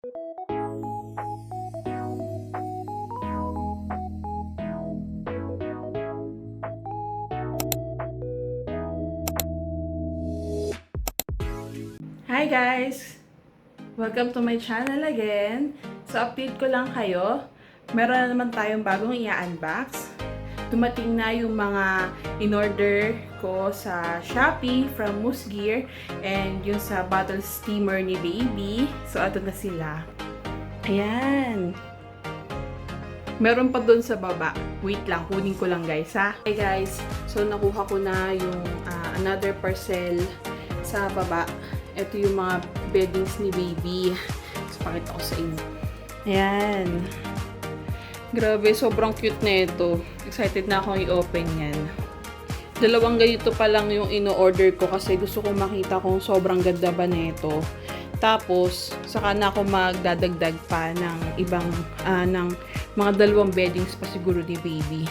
Hi guys! Welcome to my channel again. So update ko lang kayo. Meron na naman tayong bagong i-unbox. Dumating na yung mga in-order ko sa Shopee from Moose Gear and yung sa bottle steamer ni Baby. So ato na sila. Ayan. Meron pa doon sa baba. Wait lang, kunin ko lang guys ha. Hey guys, so nakuha ko na yung another parcel sa baba. Ito yung mga beddings ni Baby. So, pakita ko sa inyo. Ayan. Grabe, sobrang cute na ito. Excited na akong i-open yan. Dalawang ganito pa lang yung ino-order ko kasi gusto kong makita kung sobrang ganda ba na ito. Tapos, saka na ako magdadagdag pa ng ibang, ng mga dalawang beddings pa siguro ni Baby.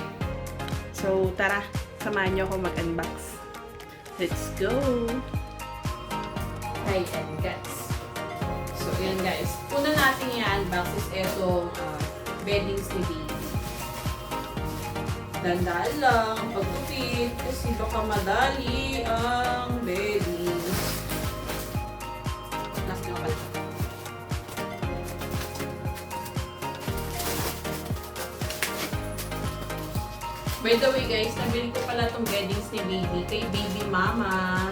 So, tara, samahan niyo ako mag-unbox. Let's go! Hi and guys. So, yan guys. Una natin i-unbox is itong beddings ni Baby. Dandaan lang pagtupit kasi baka madali ang beddings. Last na pala. By the way guys, nabili ko pala itong beddings ni Baby kay Baby Mama.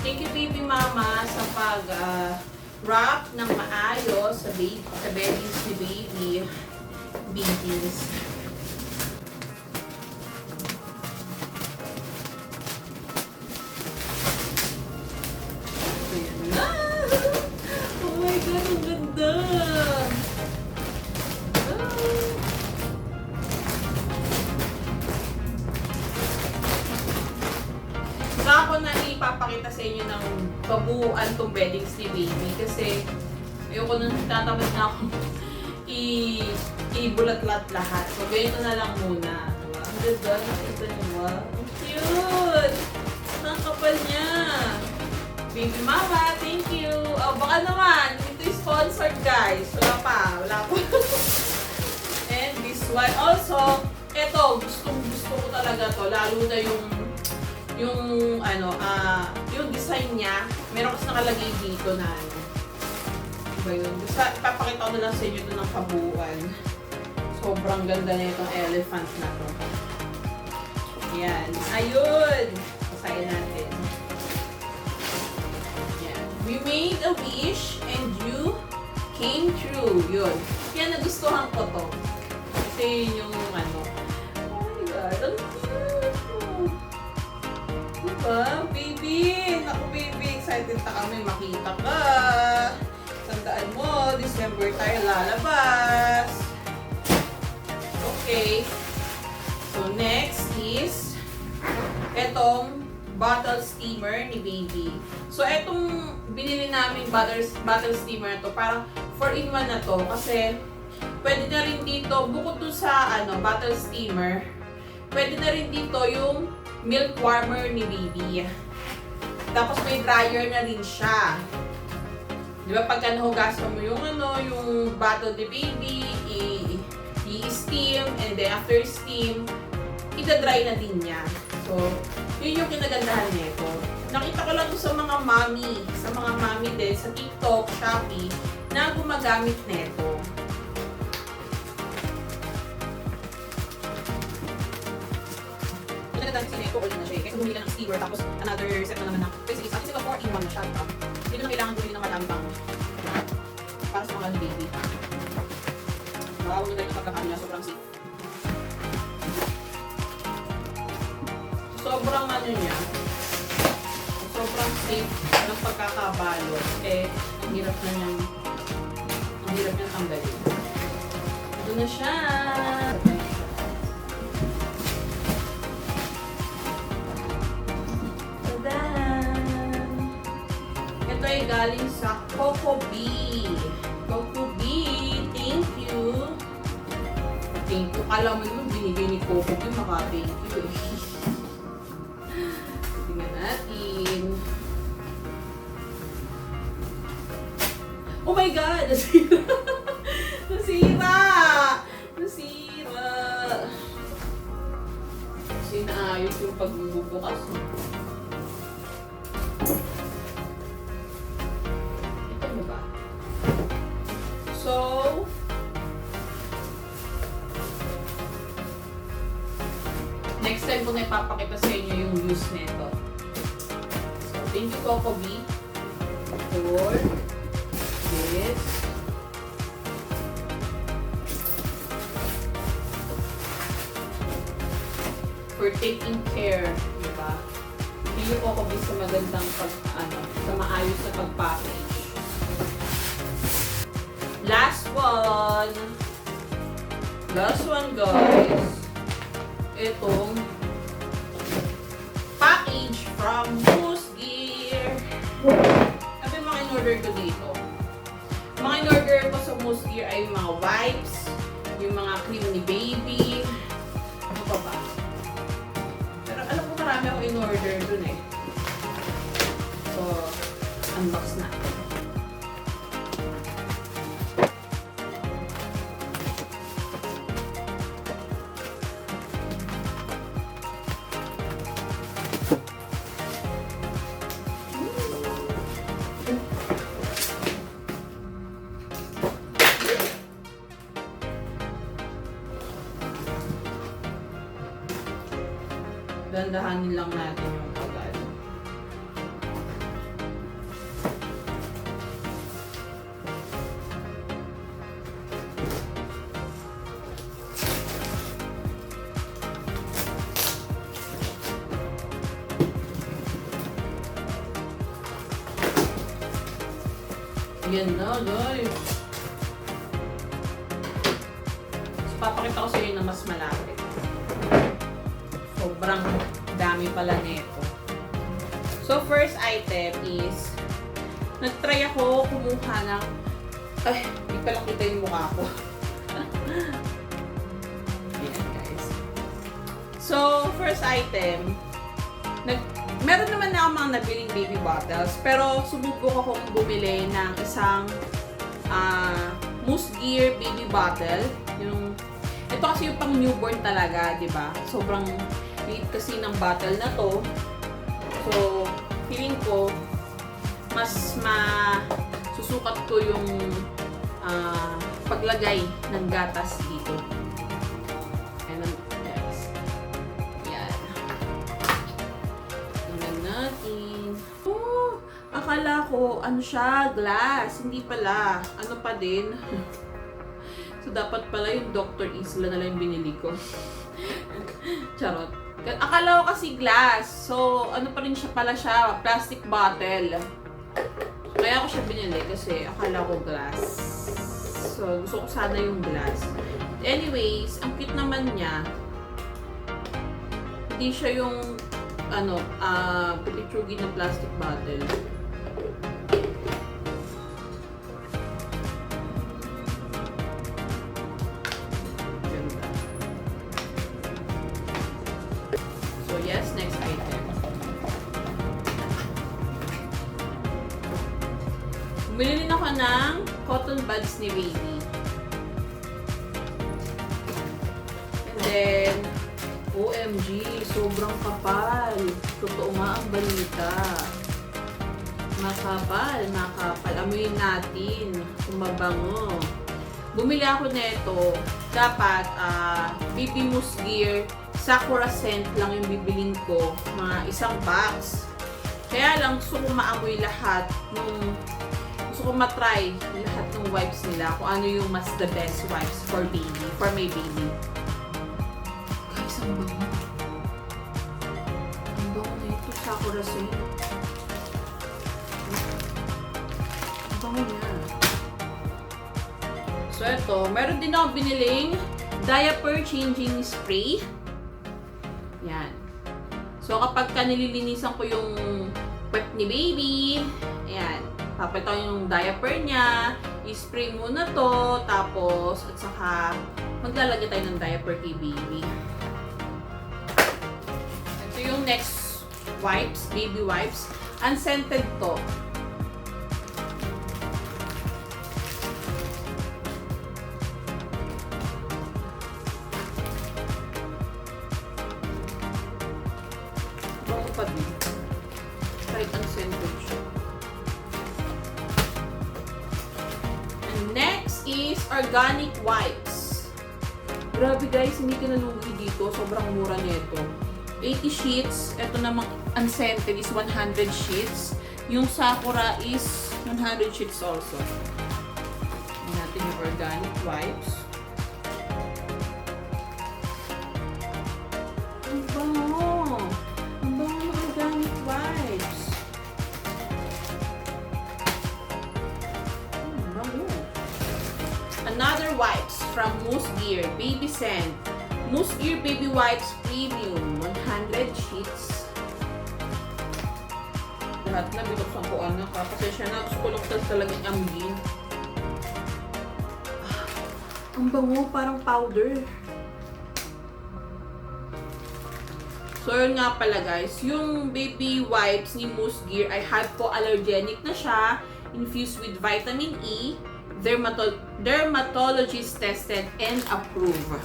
Thank you, Baby Mama, sa pag-wrap ng maayos sa beddings ni Baby. Beddings. Ayan na! Oh my God, ang ganda! Ako na ipapakita sa inyo ng kabuuan tong beddings ni Baby kasi ayoko nang tatamad na ako i-bulat-lat lahat. So, ganito na lang muna. Diba? Ang ganda. Nakita niyo ba? Ang cute! Ang kapal niya. Baby Mama, thank you. Oh, baka naman. Ito yung sponsored guys. Wala pa. Wala pa. And this one also. Ito, gusto ko talaga to. Lalo na yung design niya, meron kasi nakalagay dito na diba yun? Ipapakita ko na lang sa inyo ito ng kabuuan. Sobrang ganda na itong elephant na to. Yan. Ayun! Pasayin natin. Yan. We made a wish and you came true. Yun. Yan, nagustuhan ko to. Kasi yun yung oh my God, ang cute! Diba? Baby! Naku, Baby! Excited na kami makita ka! Tandaan mo, December tayo lalabas! Okay. So, next is etong bottle steamer ni Baby. So, etong binili namin bottle steamer na to, parang 4-in-1 na to. Kasi, pwede na rin dito, bukod dun sa bottle steamer, pwede na rin dito yung milk warmer ni Baby. Tapos may dryer na rin siya. Di ba pagka nahugasan mo yung yung bottle ni Baby, i-steam, and then after steam, ita-dry na din niya. So, yun yung kinagandahan nito. Nakita ko lang ito sa mga mami din, sa TikTok, Shopee, na gumagamit nito. Ko ulit na siya eh. Kasi bumili ka ng steamer tapos another set na naman na. Kasi isa 4-in-1 na siya. Diba? Hindi ko na kailangan bumili ng madami pang para sa mga Baby. Wow, yung ganyan pagkakano niya. Sobrang safe. Sobrang niya. Sobrang safe ng pagkakabalot. Eh, ang hirap niyang tanggalin. Ito na siya. Ay galing sa Cocobb. Cocobb, thank you. Thank you. Kala mo naman binigay ni Cocobb yung maka-thank you eh. Tingnan natin. Oh my God! Nasira! Nasira! Nasira! Kasi naayos yung pagbubukas. Ito mo ba? So, next time ko na ipapakita sa inyo yung use nito. So, thank you, Cocobb, for this. For taking care, diba? Thank you, Cocobb, sa magandang sa maayos na pag-package. Last one. Last one, guys. Itong package from Moose Gear. Ano yung mga in-order ko dito? Mga in-order ko sa Moose Gear ay yung mga wipes, yung mga cream ni baby. Ano pa ba? Pero alam ko marami ako in-order dun eh. So, unbox na. Dandahanin lang natin yung pag-ano. Ayan na, guys. So, papakita ko sa inyo na mas malapit. Sobrang dami pala nito. So, first item is, nag-try ako kumuha ng, ay, hindi pala kita yung mukha ko. Ayan, guys. So, first item, meron naman na ako mga nabiling baby bottles, pero sububok akong bumili ng isang Moose Gear baby bottle. Ito kasi yung pang newborn talaga, di ba? Sobrang liit kasi ng bottle na to. So, feeling ko, mas susukat ko yung paglagay ng gatas dito. Ayan, guys. Yan. Tingnan natin. Oh, akala ko, ano siya, glass. Hindi pala. Ano pa din? So, dapat pala yung Dr. Isla na lang yung binili ko. Charot. Akala ko kasi glass. So, ano pa rin siya pala siya, plastic bottle. Kaya ako siya binili kasi akala ko glass. So, gusto ko sana yung glass. Anyways, ang cute naman niya. Hindi siya yung, pititsugi na plastic bottle. Yes, next item. Bumili din ako ng cotton buds ni baby. And then, OMG, sobrang kapal. Totoo nga ang balita. Makapal, makapal. Amuyin natin. Kumabango. Bumili ako nito. Dapat, baby Moose Gear Sakura scent lang yung bibiling ko, mga isang box. Kaya lang gusto ko maamoy lahat gusto ko matry lahat ng wipes nila kung ano yung mas the best wipes for my baby. Guys, ang bango. Ang bango na ito, Sakura scent. Ang bango niya. So ito, meron din ako biniling diaper changing spray. Yan. So, kapag nililinisan ko yung pet ni baby, ayan, papalitan ko yung diaper niya, i-spray muna to, tapos, at saka, maglalagay tayo ng diaper kay baby. Ito yung next wipes, baby wipes. Unscented to. Next is organic wipes. Grabe guys, hindi ka nalugi dito. Sobrang mura nito. 80 sheets. Ito namang unscented is 100 sheets. Yung Sakura is 100 sheets also. Tingnan natin yung organic wipes. Ang bango! Ang bango ng organic wipes. Ang bango. Another wipes from Moose Gear Baby Scent. Moose Gear Baby Wipes Premium 100 sheets. Lahat na binuksan ko anak ha. Pasensya na, gusto ko lang talagang amgin. Ang bango, parang powder. So yun nga pala guys, yung baby wipes ni Moose Gear ay hypoallergenic na siya, infused with vitamin E, dermatologist tested and approved.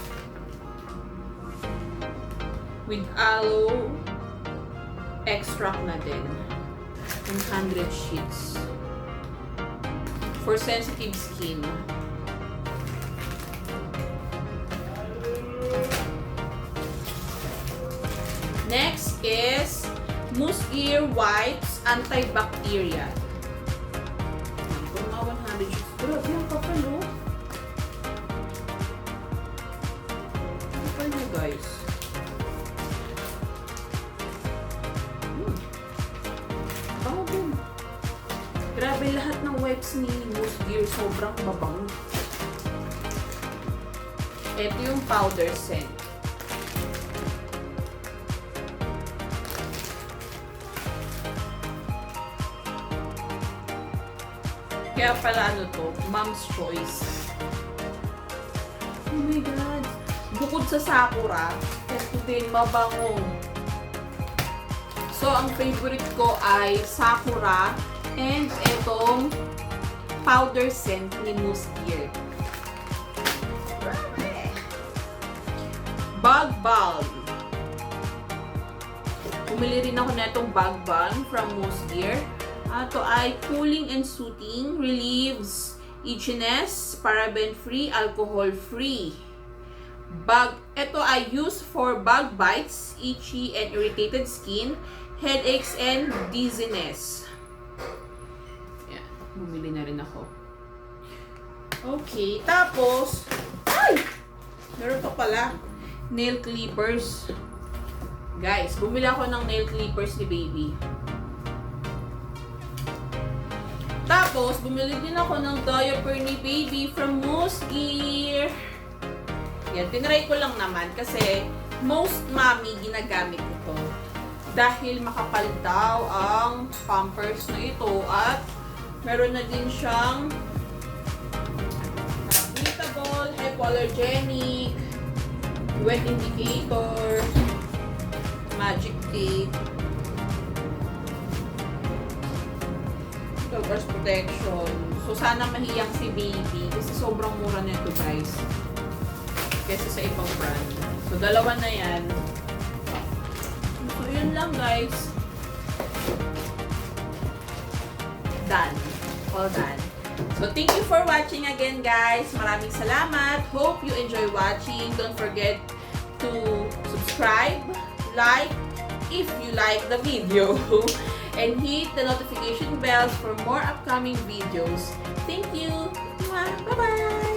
With aloe extract na din. 100 sheets. For sensitive skin. Next is Moose Gear Wipes Antibacterial. Kung mga 100 sheets. Grabe yung kapal, oh. Kapal niya, guys. Grabe, lahat ng wipes ni Moose Gear sobrang mabango. Ito yung powder scent. Kaya pala ano to, Mom's Choice. Oh my God! Bukod sa Sakura, ito din mabango. So, ang favorite ko ay Sakura and itong powder scent ni Moose Gear. Bug Balm. Bumili rin ako na itong Bug Balm from Moose Gear. Ito ay cooling and soothing, relieves itchiness, paraben-free, alcohol-free. Ito ay used for bug bites, itchy and irritated skin, headaches and dizziness. Yan, bumili na rin ako. Okay, tapos, ay! Meron pa pala, nail clippers. Guys, bumili ako ng nail clippers ni baby. Tapos, bumili din ako ng diaper ni baby from Moose Gear. Yan, tinry ko lang naman kasi most mommy ginagamit ito. Dahil makapal daw ang pampers na ito at meron na din siyang breathable, hypoallergenic, wet indicator, magic tape, coverage protection. So, sana mahiyang si baby kasi sobrang mura nito guys kesa sa ibang brand. So, dalawa na yan. So, yun lang guys. Done. All done. So, thank you for watching again guys. Maraming salamat. Hope you enjoy watching. Don't forget to subscribe, like, if you like the video, and hit the notification bells for more upcoming videos. Thank you. Bye-bye.